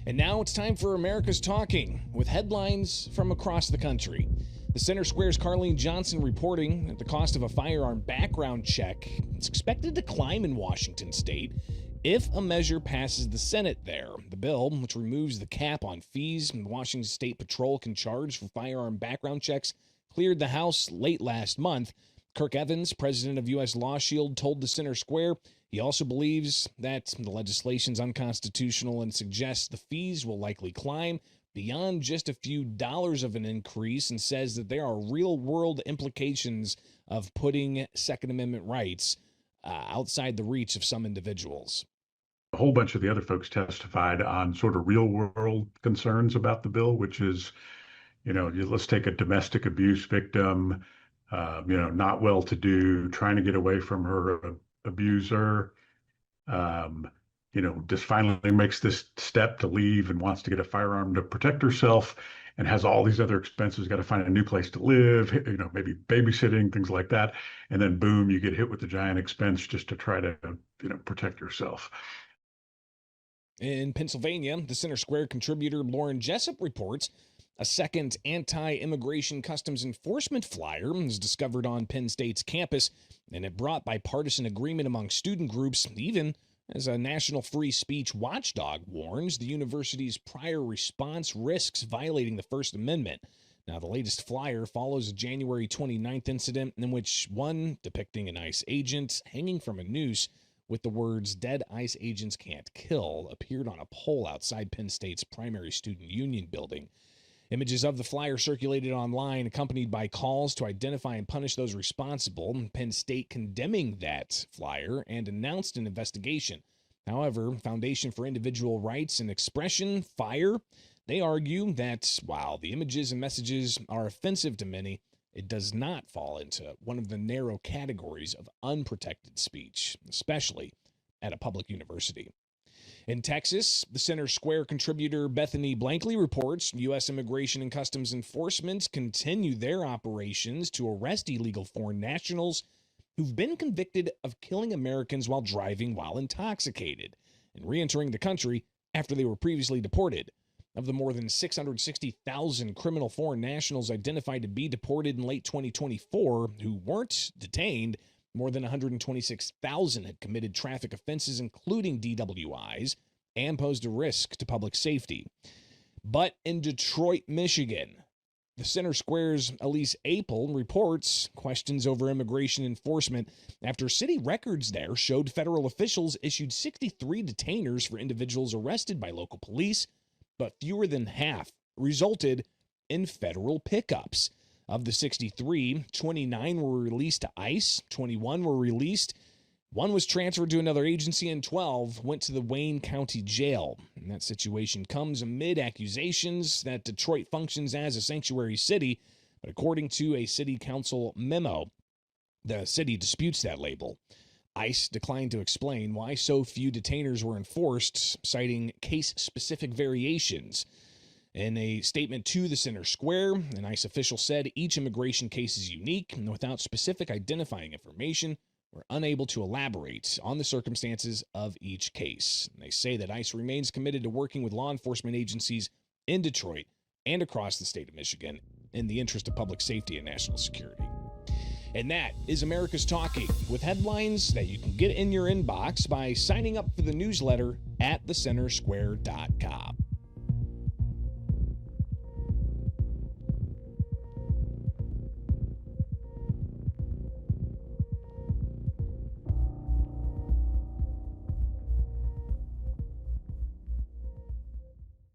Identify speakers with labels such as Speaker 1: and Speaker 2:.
Speaker 1: And now it's time for America's Talking, with headlines from across the country. The Center Square's Carlene Johnson reporting that the cost of a firearm background check is expected to climb in Washington state if a measure passes the Senate there. The bill, which removes the cap on fees Washington State Patrol can charge for firearm background checks, cleared the House late last month. Kirk Evans, president of U.S. Law Shield, told the Center Square he also believes that the legislation's unconstitutional and suggests the fees will likely climb beyond just a few dollars of an increase, and says that there are real-world implications of putting Second Amendment rights outside the reach of some individuals.
Speaker 2: A whole bunch of the other folks testified on sort of real-world concerns about the bill, which is, let's take a domestic abuse victim, not well-to-do, trying to get away from her abuser, just finally makes this step to leave and wants to get a firearm to protect herself and has all these other expenses, got to find a new place to live, maybe babysitting, things like that. And then boom, you get hit with the giant expense just to try to, protect yourself.
Speaker 1: In Pennsylvania, the Center Square contributor Lauren Jessup reports a second anti-immigration customs enforcement flyer was discovered on Penn State's campus, and it brought bipartisan agreement among student groups, even as a national free speech watchdog warns the university's prior response risks violating the First Amendment. Now, the latest flyer follows a January 29th incident in which one depicting an ICE agent hanging from a noose with the words "Dead ICE agents can't kill" appeared on a pole outside Penn State's primary student union building. Images of the flyer circulated online, accompanied by calls to identify and punish those responsible. Penn State condemning that flyer and announced an investigation. However, Foundation for Individual Rights and Expression, FIRE, they argue that while the images and messages are offensive to many, it does not fall into one of the narrow categories of unprotected speech, especially at a public university. In Texas, the Center Square contributor Bethany Blankley reports U.S. Immigration and Customs Enforcement continue their operations to arrest illegal foreign nationals who've been convicted of killing Americans while driving while intoxicated and re-entering the country after they were previously deported. Of the more than 660,000 criminal foreign nationals identified to be deported in late 2024 who weren't detained, more than 126,000 had committed traffic offenses, including DWIs, and posed a risk to public safety. But in Detroit, Michigan, the Center Square's Elise Apel reports questions over immigration enforcement after city records there showed federal officials issued 63 detainers for individuals arrested by local police, but fewer than half resulted in federal pickups. Of the 63, 29 were released to ICE, 21 were released, 1 was transferred to another agency, and 12 went to the Wayne County Jail. And that situation comes amid accusations that Detroit functions as a sanctuary city, but according to a city council memo, the city disputes that label. ICE declined to explain why so few detainers were enforced, citing case-specific variations. In a statement to the Center Square, an ICE official said each immigration case is unique, and without specific identifying information, we're unable to elaborate on the circumstances of each case. And they say that ICE remains committed to working with law enforcement agencies in Detroit and across the state of Michigan in the interest of public safety and national security. And that is America's Talking, with headlines that you can get in your inbox by signing up for the newsletter at thecentersquare.com.